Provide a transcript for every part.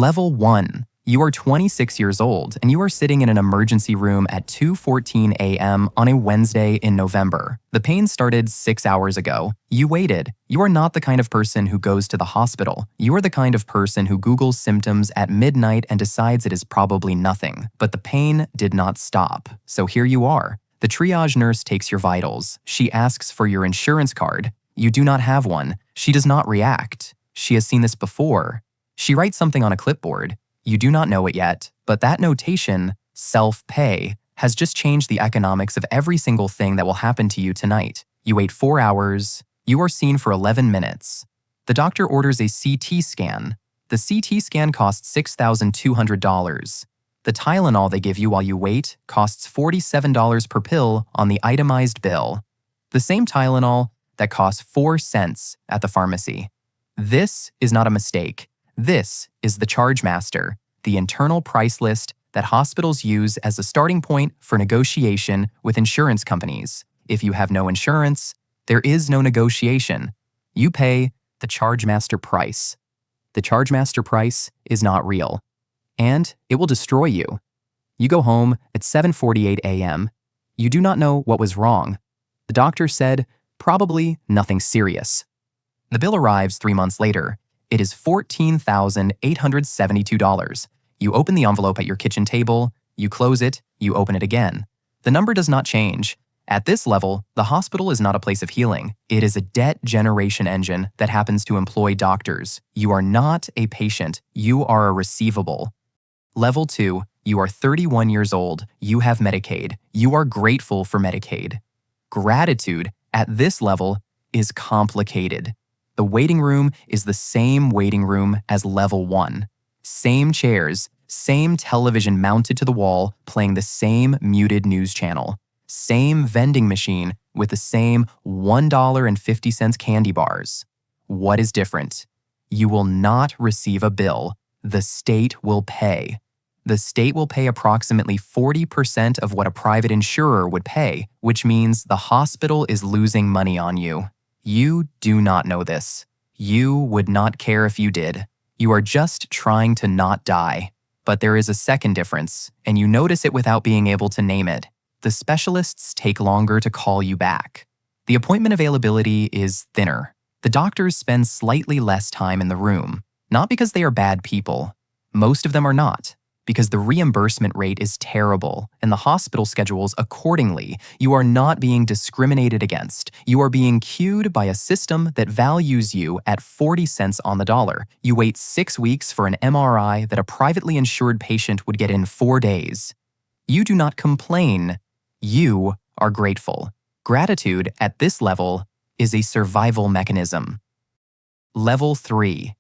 Level 1. You are 26 years old and you are sitting in an emergency room at 2:14 a.m. on a Wednesday in November. The pain started 6 hours ago. You waited. You are not the kind of person who goes to the hospital. You are the kind of person who Googles symptoms at midnight and decides it is probably nothing. But the pain did not stop. So here you are. The triage nurse takes your vitals. She asks for your insurance card. You do not have one. She does not react. She has seen this before. She writes something on a clipboard. You do not know it yet, but that notation, self-pay, has just changed the economics of every single thing that will happen to you tonight. You wait 4 hours. You are seen for 11 minutes. The doctor orders a CT scan. The CT scan costs $6,200. The Tylenol they give you while you wait costs $47 per pill on the itemized bill. The same Tylenol that costs 4 cents at the pharmacy. This is not a mistake. This is the chargemaster, the internal price list that hospitals use as a starting point for negotiation with insurance companies. If you have no insurance, there is no negotiation. You pay the chargemaster price. The chargemaster price is not real, and it will destroy you. You go home at 7:48 a.m. You do not know what was wrong. The doctor said, probably nothing serious. The bill arrives 3 months later. It is $14,872. You open the envelope at your kitchen table, you close it, you open it again. The number does not change. At this level, the hospital is not a place of healing. It is a debt generation engine that happens to employ doctors. You are not a patient. You are a receivable. Level 2, you are 31 years old. You have Medicaid. You are grateful for Medicaid. Gratitude at this level is complicated. The waiting room is the same waiting room as level 1. Same chairs, same television mounted to the wall playing the same muted news channel. Same vending machine with the same $1.50 candy bars. What is different? You will not receive a bill. The state will pay. The state will pay approximately 40% of what a private insurer would pay, which means the hospital is losing money on you. You do not know this. You would not care if you did. You are just trying to not die. But there is a second difference, and you notice it without being able to name it. The specialists take longer to call you back. The appointment availability is thinner. The doctors spend slightly less time in the room, not because they are bad people. Most of them are not. Because the reimbursement rate is terrible and the hospital schedules accordingly. You are not being discriminated against. You are being cued by a system that values you at 40 cents on the dollar. You wait 6 weeks for an MRI that a privately insured patient would get in 4 days. You do not complain. You are grateful. Gratitude at this level is a survival mechanism. Level 3.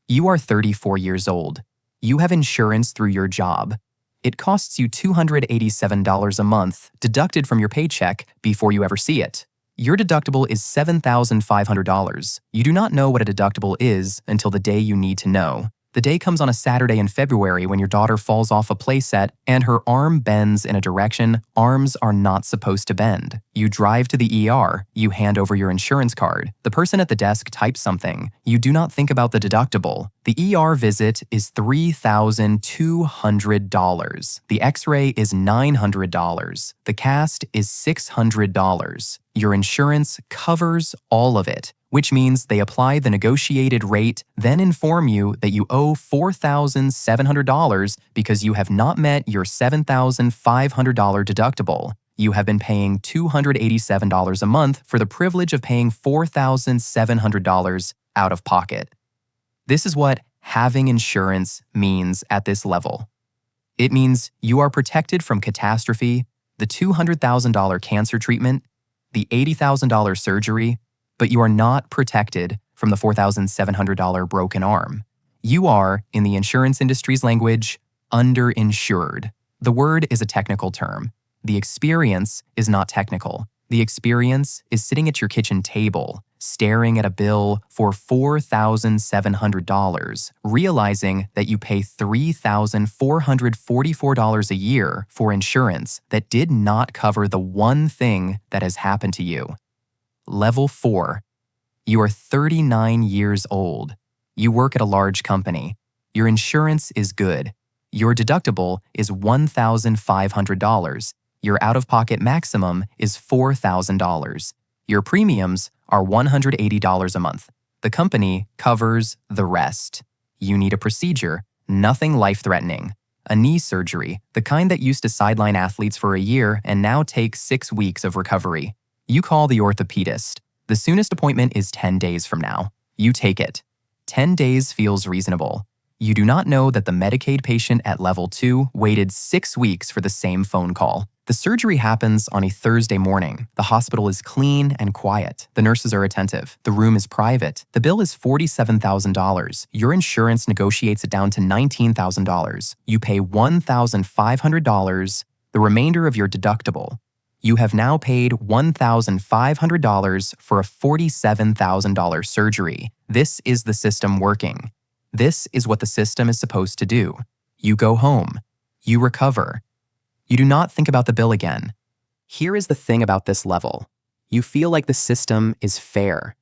You are 34 years old. You have insurance through your job. It costs you $287 a month, deducted from your paycheck before you ever see it. Your deductible is $7,500. You do not know what a deductible is until the day you need to know. The day comes on a Saturday in February when your daughter falls off a playset and her arm bends in a direction arms are not supposed to bend. You drive to the ER. You hand over your insurance card. The person at the desk types something. You do not think about the deductible. The ER visit is $3,200. The X-ray is $900. The cast is $600. Your insurance covers all of it, which means they apply the negotiated rate, then inform you that you owe $4,700 because you have not met your $7,500 deductible. You have been paying $287 a month for the privilege of paying $4,700 out of pocket. This is what having insurance means at this level. It means you are protected from catastrophe, the $200,000 cancer treatment, the $80,000 surgery, but you are not protected from the $4,700 broken arm. You are, in the insurance industry's language, under-insured. The word is a technical term. The experience is not technical. The experience is sitting at your kitchen table, staring at a bill for $4,700, realizing that you pay $3,444 a year for insurance that did not cover the one thing that has happened to you. Level 4. You are 39 years old. You work at a large company. Your insurance is good. Your deductible is $1,500. Your out-of-pocket maximum is $4,000. Your premiums are $180 a month. The company covers the rest. You need a procedure, nothing life-threatening. A knee surgery, the kind that used to sideline athletes for a year and now takes 6 weeks of recovery. You call the orthopedist. The soonest appointment is 10 days from now. You take it. 10 days feels reasonable. You do not know that the Medicaid patient at level 2 waited 6 weeks for the same phone call. The surgery happens on a Thursday morning. The hospital is clean and quiet. The nurses are attentive. The room is private. The bill is $47,000. Your insurance negotiates it down to $19,000. You pay $1,500, the remainder of your deductible. You have now paid $1,500 for a $47,000 surgery. This is the system working. This is what the system is supposed to do. You go home. You recover. You do not think about the bill again. Here is the thing about this level. You feel like the system is fair.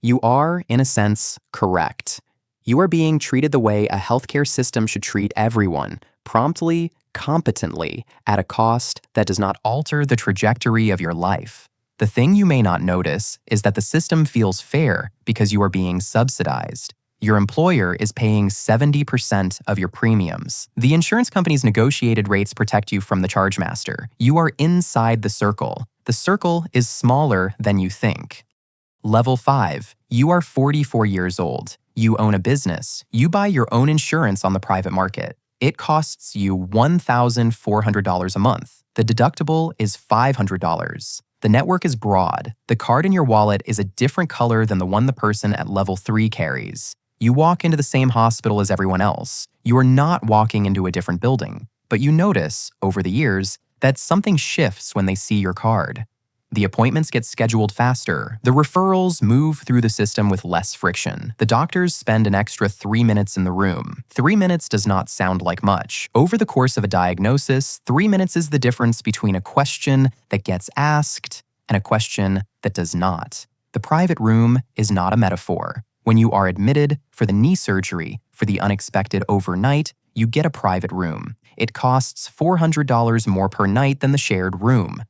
You are, in a sense, correct. You are being treated the way a healthcare system should treat everyone, promptly, competently, at a cost that does not alter the trajectory of your life. The thing you may not notice is that the system feels fair because you are being subsidized. Your employer is paying 70% of your premiums. The insurance company's negotiated rates protect you from the chargemaster. You are inside the circle. The circle is smaller than you think. Level 5. You are 44 years old. You own a business. You buy your own insurance on the private market. It costs you $1,400 a month. The deductible is $500. The network is broad. The card in your wallet is a different color than the one the person at level 3 carries. You walk into the same hospital as everyone else. You are not walking into a different building, but you notice, over the years, that something shifts when they see your card. The appointments get scheduled faster. The referrals move through the system with less friction. The doctors spend an extra 3 minutes in the room. 3 minutes does not sound like much. Over the course of a diagnosis, 3 minutes is the difference between a question that gets asked and a question that does not. The private room is not a metaphor. When you are admitted for the knee surgery, for the unexpected overnight, you get a private room. It costs $400 more per night than the shared room.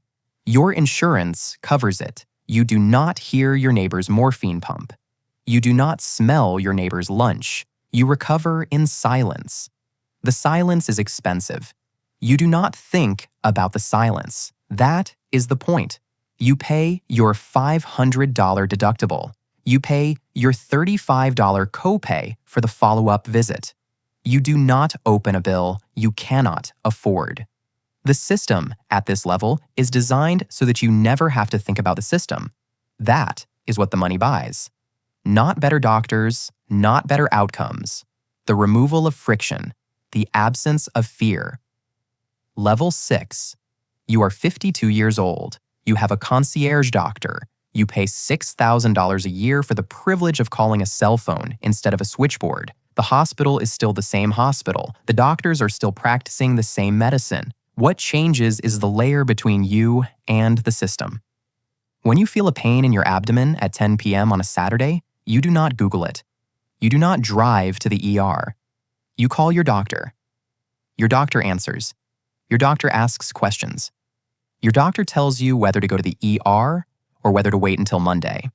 Your insurance covers it. You do not hear your neighbor's morphine pump. You do not smell your neighbor's lunch. You recover in silence. The silence is expensive. You do not think about the silence. That is the point. You pay your $500 deductible. You pay your $35 copay for the follow-up visit. You do not open a bill you cannot afford. The system at this level is designed so that you never have to think about the system. That is what the money buys. Not better doctors, not better outcomes. The removal of friction, the absence of fear. Level 6. You are 52 years old. You have a concierge doctor. You pay $6,000 a year for the privilege of calling a cell phone instead of a switchboard. The hospital is still the same hospital. The doctors are still practicing the same medicine. What changes is the layer between you and the system. When you feel a pain in your abdomen at 10 p.m. on a Saturday, you do not Google it. You do not drive to the ER. You call your doctor. Your doctor answers. Your doctor asks questions. Your doctor tells you whether to go to the ER or whether to wait until Monday.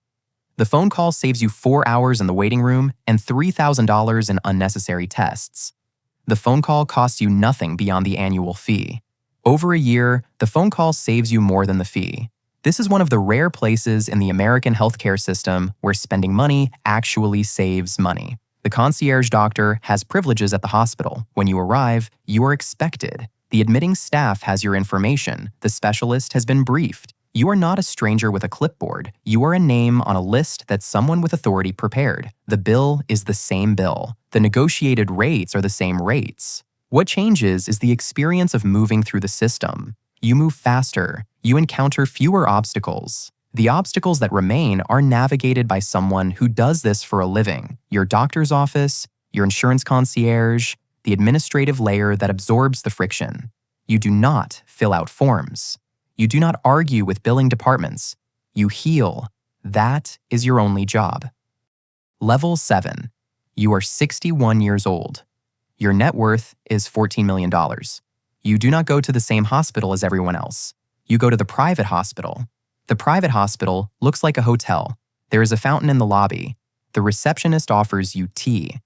The phone call saves you 4 hours in the waiting room and $3,000 in unnecessary tests. The phone call costs you nothing beyond the annual fee. Over a year, the phone call saves you more than the fee. This is one of the rare places in the American healthcare system where spending money actually saves money. The concierge doctor has privileges at the hospital. When you arrive, you are expected. The admitting staff has your information. The specialist has been briefed. You are not a stranger with a clipboard. You are a name on a list that someone with authority prepared. The bill is the same bill. The negotiated rates are the same rates. What changes is the experience of moving through the system. You move faster. You encounter fewer obstacles. The obstacles that remain are navigated by someone who does this for a living. Your doctor's office, your insurance concierge, the administrative layer that absorbs the friction. You do not fill out forms. You do not argue with billing departments. You heal. That is your only job. Level 7. You are 61 years old. Your net worth is $14 million. You do not go to the same hospital as everyone else. You go to the private hospital. The private hospital looks like a hotel. There is a fountain in the lobby. The receptionist offers you tea.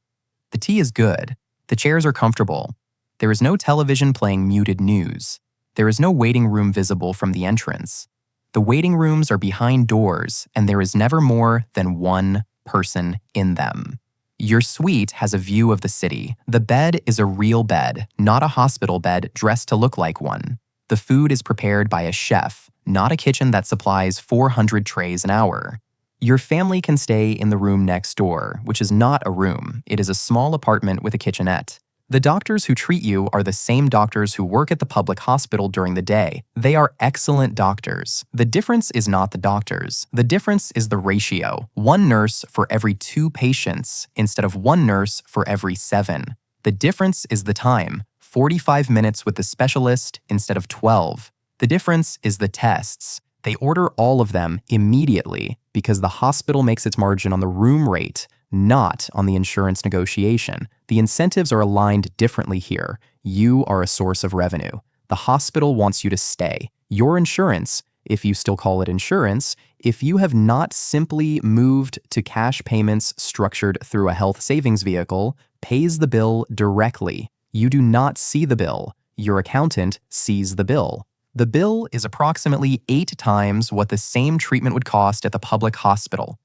The tea is good. The chairs are comfortable. There is no television playing muted news. There is no waiting room visible from the entrance. The waiting rooms are behind doors, and there is never more than one person in them. Your suite has a view of the city. The bed is a real bed, not a hospital bed dressed to look like one. The food is prepared by a chef, not a kitchen that supplies 400 trays an hour. Your family can stay in the room next door, which is not a room. It is a small apartment with a kitchenette. The doctors who treat you are the same doctors who work at the public hospital during the day. They are excellent doctors. The difference is not the doctors. The difference is the ratio. One nurse for every 2 patients instead of one nurse for every 7. The difference is the time. 45 minutes with the specialist instead of 12. The difference is the tests. They order all of them immediately because the hospital makes its margin on the room rate, not on the insurance negotiation. The incentives are aligned differently here. You are a source of revenue. The hospital wants you to stay. Your insurance, if you still call it insurance, if you have not simply moved to cash payments structured through a health savings vehicle, pays the bill directly. You do not see the bill. Your accountant sees the bill. The bill is approximately 8 times what the same treatment would cost at the public hospital.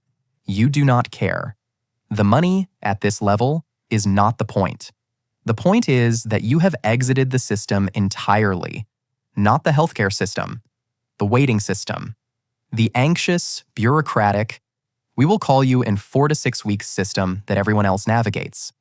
You do not care. The money at this level is not the point. The point is that you have exited the system entirely, not the healthcare system, the waiting system, the anxious, bureaucratic, we will call you in 4 to 6 weeks system that everyone else navigates.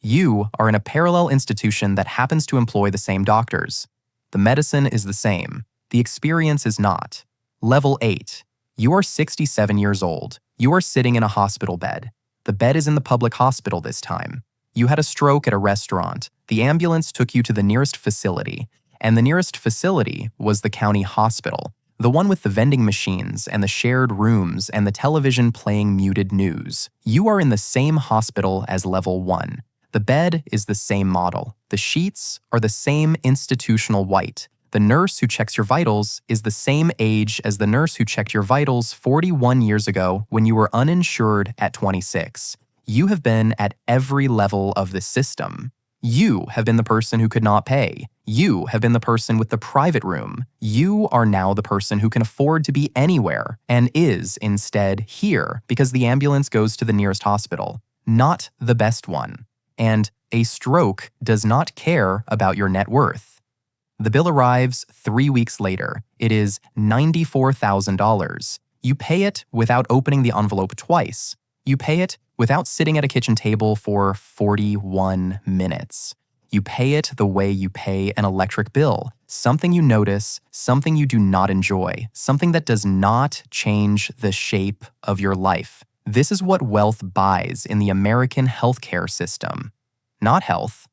You are in a parallel institution that happens to employ the same doctors. The medicine is the same. The experience is not. Level 8. You are 67 years old. You are sitting in a hospital bed. The bed is in the public hospital this time. You had a stroke at a restaurant. The ambulance took you to the nearest facility, and the nearest facility was the county hospital, the one with the vending machines and the shared rooms and the television playing muted news. You are in the same hospital as level 1. The bed is the same model. The sheets are the same institutional white. The nurse who checks your vitals is the same age as the nurse who checked your vitals 41 years ago when you were uninsured at 26. You have been at every level of the system. You have been the person who could not pay. You have been the person with the private room. You are now the person who can afford to be anywhere and is instead here because the ambulance goes to the nearest hospital, not the best one. And a stroke does not care about your net worth. The bill arrives 3 weeks later. It is $94,000. You pay it without opening the envelope twice. You pay it without sitting at a kitchen table for 41 minutes. You pay it the way you pay an electric bill, something you notice, something you do not enjoy, something that does not change the shape of your life. This is what wealth buys in the American healthcare system. Not health,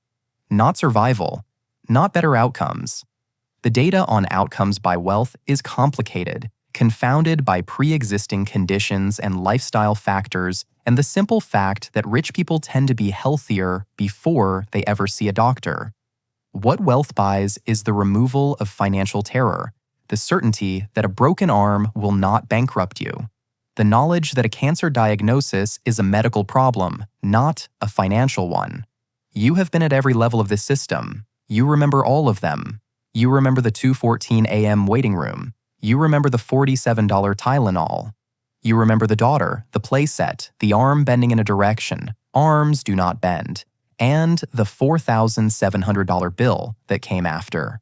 not survival, not better outcomes. The data on outcomes by wealth is complicated, confounded by pre-existing conditions and lifestyle factors, and the simple fact that rich people tend to be healthier before they ever see a doctor. What wealth buys is the removal of financial terror, the certainty that a broken arm will not bankrupt you, the knowledge that a cancer diagnosis is a medical problem, not a financial one. You have been at every level of this system. You remember all of them. You remember the 2:14 a.m. waiting room. You remember the $47 Tylenol. You remember the daughter, the playset, the arm bending in a direction. Arms do not bend. And the $4,700 bill that came after.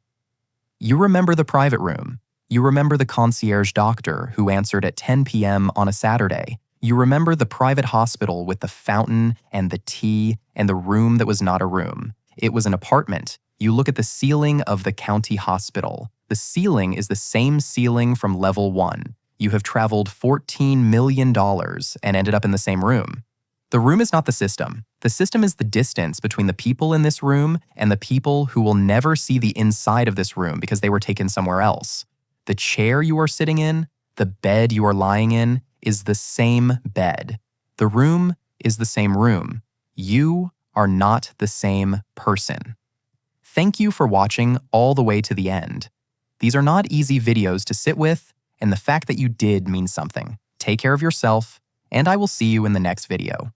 You remember the private room. You remember the concierge doctor who answered at 10 p.m. on a Saturday. You remember the private hospital with the fountain and the tea and the room that was not a room. It was an apartment. You look at the ceiling of the county hospital. The ceiling is the same ceiling from level 1. You have traveled $14 million and ended up in the same room. The room is not the system. The system is the distance between the people in this room and the people who will never see the inside of this room because they were taken somewhere else. The chair you are sitting in, the bed you are lying in, is the same bed. The room is the same room. You are not the same person. Thank you for watching all the way to the end. These are not easy videos to sit with, and the fact that you did means something. Take care of yourself, and I will see you in the next video.